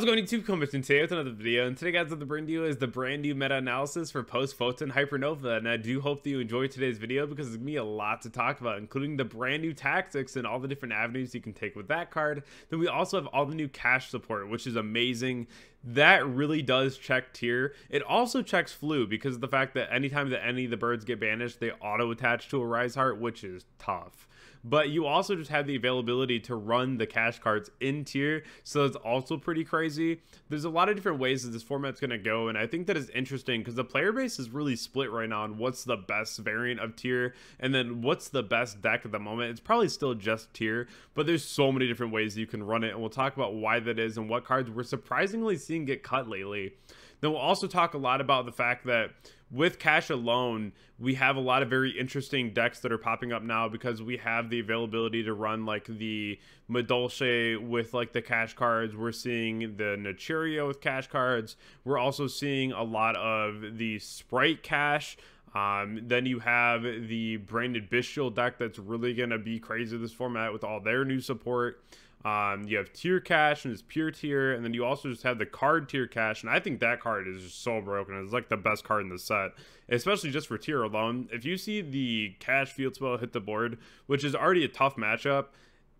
How's it going, YouTube? Coming today with another video, and today, guys, what I'm bringing to you is the brand new meta-analysis for post-photon hypernova, and I do hope that you enjoy today's video because there's gonna be a lot to talk about, including the brand new tactics and all the different avenues you can take with that card. Then we also have all the new cash support, which is amazing. That really does check tier. It also checks flu because of the fact that anytime that any of the birds get banished, they auto-attach to a Rise Heart, which is tough. But you also just have the availability to run the cash cards in tier, so that's also pretty crazy. There's a lot of different ways that this format's going to go, and I think that is interesting because the player base is really split right now on what's the best variant of tier, and then what's the best deck at the moment. It's probably still just tier, but there's so many different ways you can run it, and we'll talk about why that is and what cards we're surprisingly seeing get cut lately. Then we'll also talk a lot about the fact that with cash alone, we have a lot of very interesting decks that are popping up now because we have the availability to run like the Madolche with like the cash cards. We're seeing the Nachirio with cash cards. We're also seeing a lot of the Sprite cash. Then you have the branded Bestial deck that's really going to be crazy this format with all their new support. You have tier cash and it's pure tier, and then you also just have the card tier cash, and I think that card is just so broken. It's like the best card in the set, especially just for tier alone. If you see the cash field spell hit the board, which is already a tough matchup,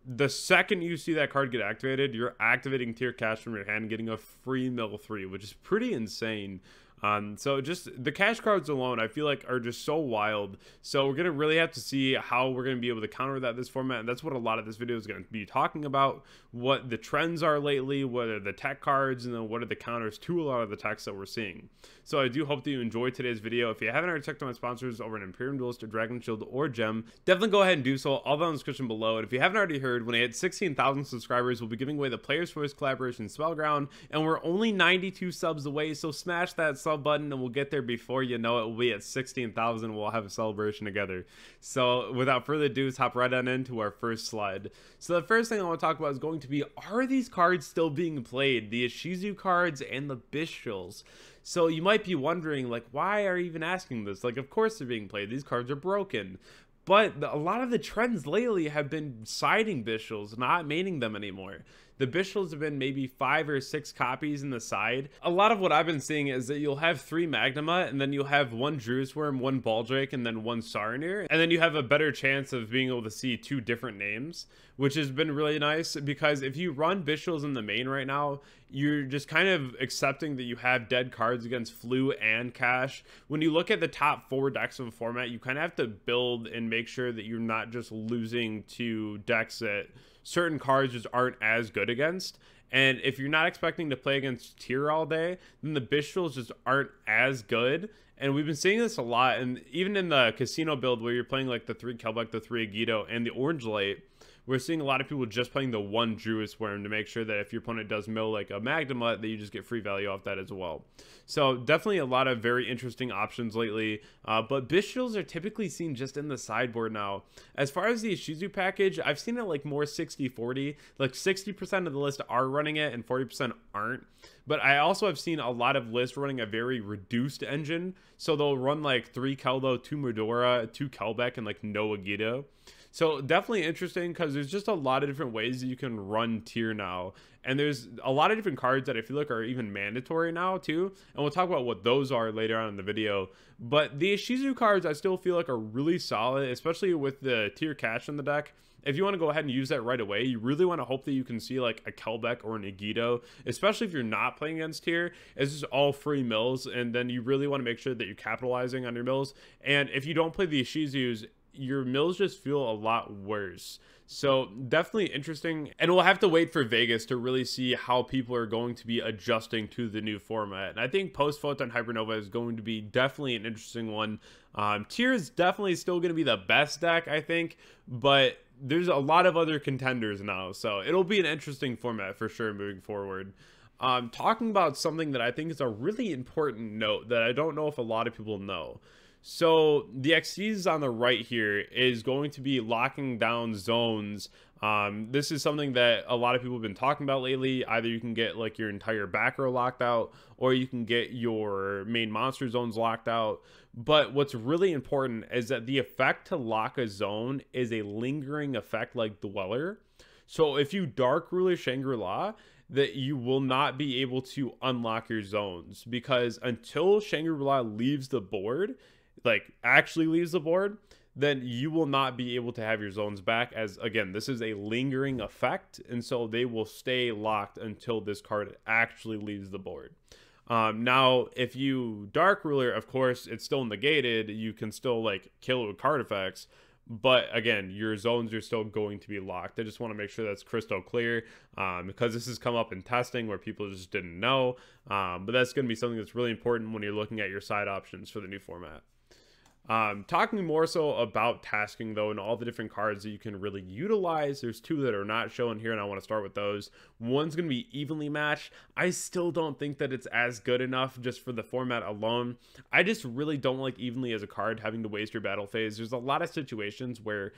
the second you see that card get activated, you're activating tier cash from your hand, getting a free mill 3, which is pretty insane. So just the cash cards alone, I feel like are just so wild. So we're going to really have to see how we're going to be able to counter that this format. And that's what a lot of this video is going to be talking about, what the trends are lately, what are the tech cards, and then what are the counters to a lot of the techs that we're seeing. So I do hope that you enjoyed today's video. If you haven't already checked out my sponsors over at Imperium Duelist or Dragon Shield or Gem, definitely go ahead and do so. All down in the description below. And if you haven't already heard, when I hit 16,000 subscribers, we'll be giving away the Players Voice Collaboration Spellground. And we're only 92 subs away, so smash that sub button and we'll get there before you know it. We'll be at 16,000. We'll have a celebration together. So without further ado, let's hop right on into our first slide. So the first thing I want to talk about is going to be, are these cards still being played? The Ishizu cards and the Bestials. So you might be wondering, like, why are you even asking this? Like, of course they're being played. These cards are broken. But a lot of the trends lately have been siding Bestials, not maining them anymore. The Bestials have been maybe 5 or 6 copies in the side. A lot of what I've been seeing is that you'll have 3 Magnema, and then you'll have 1 Druis Worm, 1 Baldrake, and then 1 Saronir. And then you have a better chance of being able to see 2 different names, which has been really nice, because if you run Bestials in the main right now, you're just kind of accepting that you have dead cards against Flu and Cash. When you look at the top 4 decks of a format, you kind of have to build and make sure that you're not just losing to decks that certain cards just aren't as good against. And if you're not expecting to play against tier all day, then the Bestials just aren't as good. And we've been seeing this a lot, and even in the casino build where you're playing like the 3 Kelbeck, the 3 Agido, and the Orange Light, we're seeing a lot of people just playing the 1 Druis Worm to make sure that if your opponent does mill like a Magnema, that you just get free value off that as well. So definitely a lot of very interesting options lately, but Bestials are typically seen just in the sideboard now. As far as the Ishizu package, I've seen it like more 60-40, like 60% of the list are running it and 40% aren't. But I also have seen a lot of lists running a very reduced engine, so they'll run like 3 Keldo, 2 Medora, 2 Kelbeck, and like no Agido. So definitely interesting because there's just a lot of different ways that you can run tier now. And there's a lot of different cards that I feel like are even mandatory now too. And we'll talk about what those are later on in the video. But the Ishizu cards I still feel like are really solid, especially with the tier cash in the deck. If you want to go ahead and use that right away, you really want to hope that you can see like a Kelbeck or an Agido, especially if you're not playing against tier. It's just all free mills, and then you really want to make sure that you're capitalizing on your mills. And if you don't play the Ishizus, your mills just feel a lot worse. So definitely interesting, and we'll have to wait for Vegas to really see how people are going to be adjusting to the new format. And I think post-Photon Hypernova is going to be definitely an interesting one. Tier is definitely still going to be the best deck, I think, but there's a lot of other contenders now, so it'll be an interesting format for sure moving forward. Talking about something that I think is a really important note that I don't know if a lot of people know. So the XCs on the right here is going to be locking down zones. This is something that a lot of people have been talking about lately. Either you can get like your entire back row locked out, or you can get your main monster zones locked out. But what's really important is that the effect to lock a zone is a lingering effect like Dweller. So if you Dark Ruler Shangri-La, that you will not be able to unlock your zones, because until Shangri-La leaves the board, like actually leaves the board, then you will not be able to have your zones back, as again, this is a lingering effect, and so they will stay locked until this card actually leaves the board. Now, if you Dark Ruler, of course, it's still negated. You can still like kill it with card effects, but again, your zones are still going to be locked. I just want to make sure that's crystal clear, because this has come up in testing where people just didn't know. But that's going to be something that's really important when you're looking at your side options for the new format. Talking more so about tasking though, and all the different cards that you can really utilize, there's two that are not shown here, and I want to start with those. One's going to be evenly matched. I still don't think that it's as good enough just for the format alone. I just really don't like evenly as a card having to waste your battle phase. There's a lot of situations where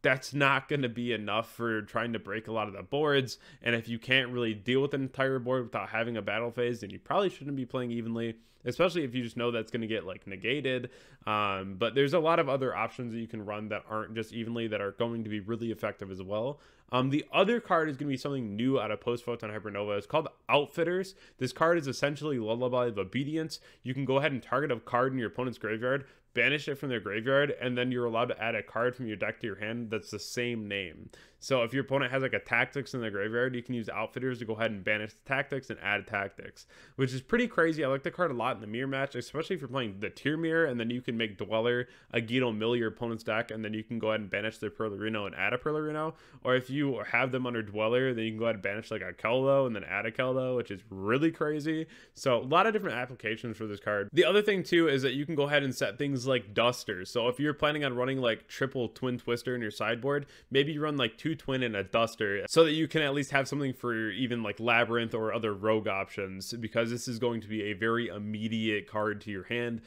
that's not going to be enough for trying to break a lot of the boards, and if you can't really deal with an entire board without having a battle phase, then you probably shouldn't be playing evenly, especially if you just know that's going to get like negated. But there's a lot of other options that you can run that aren't just evenly that are going to be really effective as well. The other card is going to be something new out of Post-Photon Hypernova. It's called Outfitters. This card is essentially Lullaby of Obedience. You can go ahead and target a card in your opponent's graveyard, banish it from their graveyard, and then you're allowed to add a card from your deck to your hand that's the same name. So if your opponent has like a Tactics in their graveyard, you can use Outfitters to go ahead and banish the Tactics and add Tactics, which is pretty crazy. I like the card a lot in the mirror match, especially if you're playing the tier mirror, and then you can make Dweller a Guido mill your opponent's deck, and then you can go ahead and banish their Perlerino and add a Perlerino. Or if you have them under Dweller, then you can go ahead and banish like a Keldo and then add a Keldo, which is really crazy. So a lot of different applications for this card. The other thing too is that you can go ahead and set things like Dusters. So if you're planning on running like triple Twin Twister in your sideboard, maybe you run like 2 Twin and a Duster, so that you can at least have something for even like Labyrinth or other rogue options, because this is going to be a very immediate card to your hand.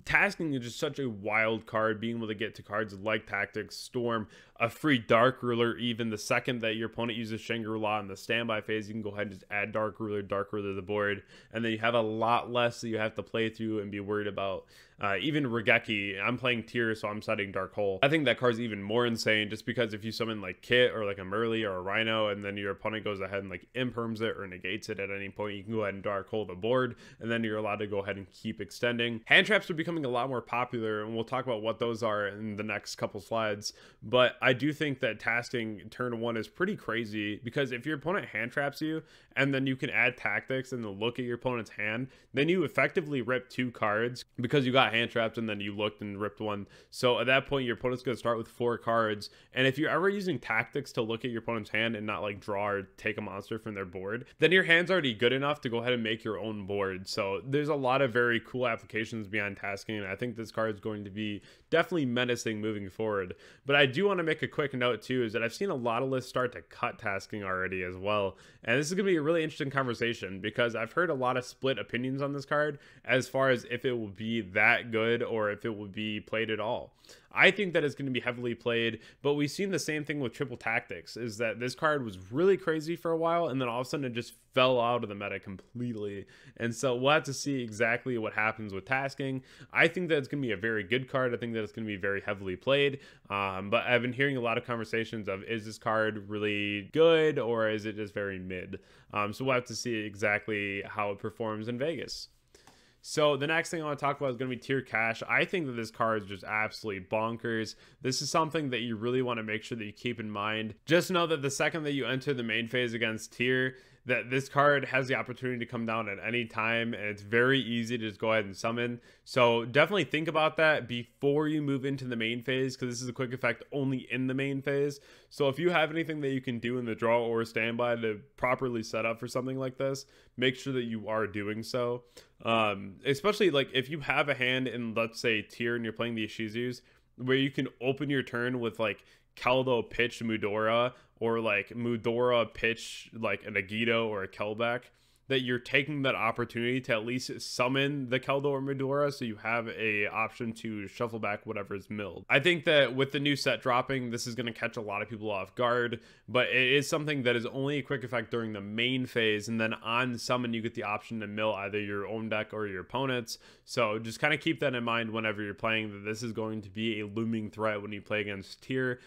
Tasking is just such a wild card, being able to get to cards like Tactics, Storm, a free Dark Ruler. Even the second that your opponent uses Shangri-La in the standby phase, you can go ahead and just add Dark Ruler to the board, and then you have a lot less that you have to play through and be worried about. Even Regeki, I'm playing tier, so I'm setting Dark Hole. I think that card's even more insane, just because if you summon like Kit or like a Merly or a Rhino, and then your opponent goes ahead and like imperms it or negates it at any point, you can go ahead and Dark Hole the board, and then you're allowed to go ahead and keep extending. Hand traps are becoming a lot more popular, and we'll talk about what those are in the next couple slides. But I do think that tasking turn 1 is pretty crazy, because if your opponent hand traps you, and then you can add Tactics and then look at your opponent's hand, then you effectively rip 2 cards because you got hand trapped and then you looked and ripped 1. So at that point, your opponent's going to start with 4 cards. And if you're ever using Tactics to look at your opponent's hand and not like draw or take a monster from their board, then your hand's already good enough to go ahead and make your own board. So there's a lot of very cool applications beyond tasking, and I think this card is going to be definitely menacing moving forward. But I do want to make a quick note too, is that I've seen a lot of lists start to cut tasking already as well, and this is going to be a really interesting conversation, because I've heard a lot of split opinions on this card as far as if it will be that good or if it will be played at all. I think that it's going to be heavily played, but we've seen the same thing with Triple Tactics, is that this card was really crazy for a while, and then all of a sudden it just fell out of the meta completely. And so we'll have to see exactly what happens with tasking. I think that it's going to be a very good card. I think that it's going to be very heavily played, but I've been hearing a lot of conversations of, is this card really good or is it just very mid? So we'll have to see exactly how it performs in Vegas. So the next thing I want to talk about is going to be tier cash. I think that this card is just absolutely bonkers. This is something that you really want to make sure that you keep in mind. Just know that the second that you enter the main phase against tier, that this card has the opportunity to come down at any time, and it's very easy to just go ahead and summon. So definitely think about that before you move into the main phase, because this is a quick effect only in the main phase. So if you have anything that you can do in the draw or standby to properly set up for something like this, make sure that you are doing so. Especially like if you have a hand in, let's say, tier and you're playing the Ishizus, where you can open your turn with like Keldo pitch Mudora, or like Mudora pitch like an Agido or a Kelbeck, that you're taking that opportunity to at least summon the Keldo or Mudora, so you have a option to shuffle back whatever is milled. I think that with the new set dropping, this is going to catch a lot of people off guard, but it is something that is only a quick effect during the main phase, and then on summon you get the option to mill either your own deck or your opponent's. So just kind of keep that in mind whenever you're playing, that this is going to be a looming threat when you play against tier.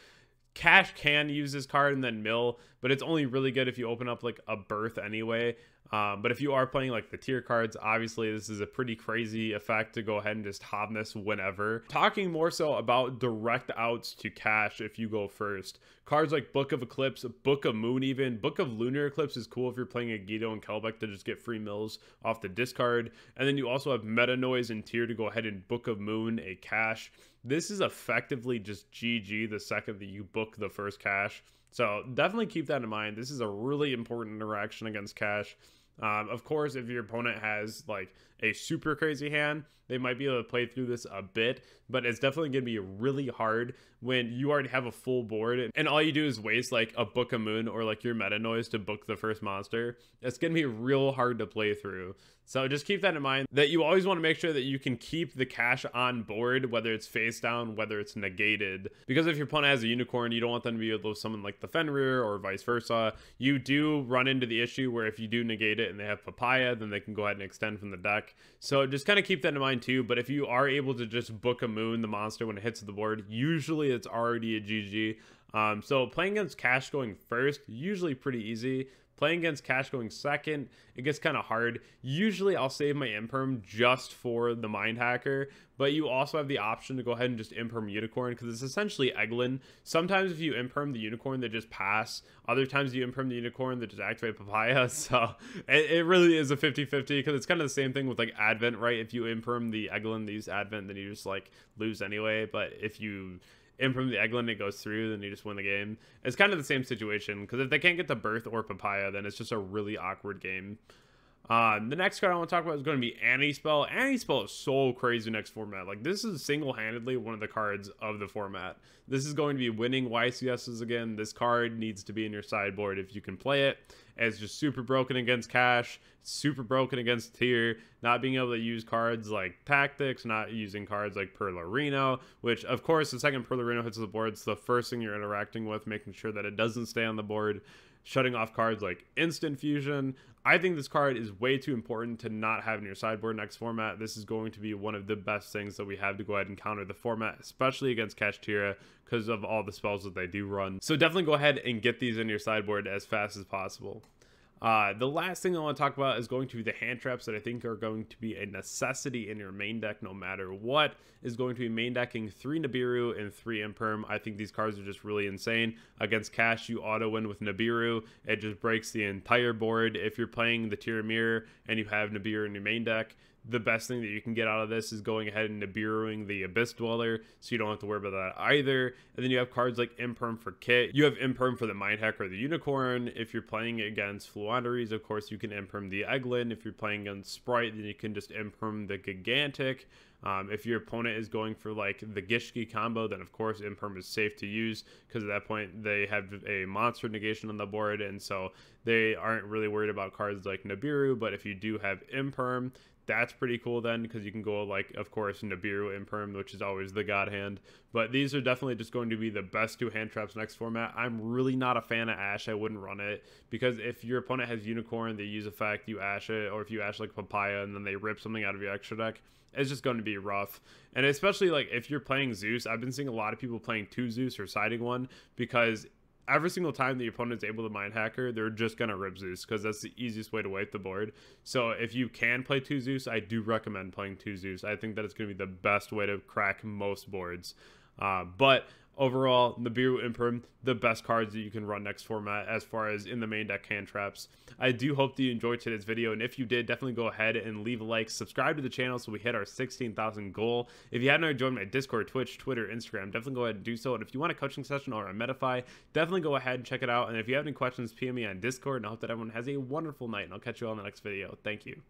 Cash can use this card and then mill, but it's only really good if you open up like a berth anyway. But if you are playing like the tier cards, obviously this is a pretty crazy effect to go ahead and just hop this whenever. Talking more so about direct outs to cash if you go first. Cards like Book of Eclipse, Book of Moon even. Book of Lunar Eclipse is cool if you're playing a Guido and Kelbeck to just get free mills off the discard. And then you also have Meta Noise and tier to go ahead and Book of Moon a cash. This is effectively just GG the second that you book the first cash. So definitely keep that in mind. This is a really important interaction against cash. Of course, if your opponent has like a super crazy hand, they might be able to play through this a bit, but it's definitely going to be really hard when you already have a full board and all you do is waste like a Book of Moon or like your Meta Noise to book the first monster. It's going to be real hard to play through. So just keep that in mind, that you always want to make sure that you can keep the cash on board, whether it's face down, whether it's negated. Because if your opponent has a unicorn, you don't want them to be able to summon like the Fenrir or vice versa. You do run into the issue where if you do negate it and they have Papaya, then they can go ahead and extend from the deck. So just kind of keep that in mind too. But if you are able to just Book a Moon, the monster, when it hits the board, usually it's already a GG. So playing against cash going first, usually pretty easy. Playing against cash going second, it gets kind of hard. Usually I'll save my imperm just for the Mind Hacker, but you also have the option to go ahead and just imperm Unicorn because it's essentially Eglin. Sometimes if you imperm the Unicorn, they just pass. Other times you imperm the Unicorn, they just activate Papaya. So it really is a 50-50 because it's kind of the same thing with like Advent, right? If you imperm the Eglin, they use Advent, then you just like lose anyway. But if you imperm the Eglin, it goes through, then you just win the game. It's kind of the same situation because if they can't get the Birth or Papaya, then it's just a really awkward game. The next card I want to talk about is going to be Anti-Spell. Anti-Spell is so crazy next format. Like, this is single-handedly one of the cards of the format. This is going to be winning YCSs again. This card needs to be in your sideboard if you can play it. It's just super broken against cash, super broken against tier, not being able to use cards like Tactics, not using cards like Perlarino, which, of course, the second Perlarino hits the board, it's the first thing you're interacting with, making sure that it doesn't stay on the board. Shutting off cards like Instant Fusion. I think this card is way too important to not have in your sideboard next format. This is going to be one of the best things that we have to go ahead and counter the format, especially against Kashtira, because of all the spells that they do run. So definitely go ahead and get these in your sideboard as fast as possible. The last thing I want to talk about is going to be the hand traps that I think are going to be a necessity in your main deck no matter what. Is going to be main decking 3 Nibiru and 3 Imperm. I think these cards are just really insane. Against cash, you auto win with Nibiru. It just breaks the entire board. If you're playing the Tier Mirror and you have Nibiru in your main deck, the best thing that you can get out of this is going ahead and Nibiruing the Abyss Dweller, so you don't have to worry about that either. And then you have cards like Imperm for Kit. You have Imperm for the Mind Hacker or the Unicorn. If you're playing against Fluanderies, of course, you can Imperm the Eglin. If you're playing against Sprite, then you can just Imperm the Gigantic. If your opponent is going for like the Gishki combo, then of course Imperm is safe to use because at that point they have a monster negation on the board, and so they aren't really worried about cards like Nibiru. But if you do have Imperm, that's pretty cool then, because you can go like, of course, Nibiru Imperm, which is always the god hand. But these are definitely just going to be the best 2 hand traps next format. I'm really not a fan of Ash. I wouldn't run it, because if your opponent has Unicorn, they use effect, you Ash it, or if you Ash like Papaya and then they rip something out of your extra deck, it's just going to be rough. And especially like if you're playing Zeus, I've been seeing a lot of people playing 2 Zeus or siding 1, because every single time the opponent's able to Mind Hacker, they're just going to rip Zeus, because that's the easiest way to wipe the board. So if you can play 2 Zeus, I do recommend playing 2 Zeus. I think that it's going to be the best way to crack most boards. But overall, Nibiru Imperm, the best cards that you can run next format as far as in the main deck hand traps. I do hope that you enjoyed today's video, and if you did, definitely go ahead and leave a like, subscribe to the channel so we hit our 16,000 goal. If you haven't already joined my Discord, Twitch, Twitter, Instagram, definitely go ahead and do so. And if you want a coaching session or a Metafy, definitely go ahead and check it out. And if you have any questions, PM me on Discord, and I hope that everyone has a wonderful night, and I'll catch you all in the next video. Thank you.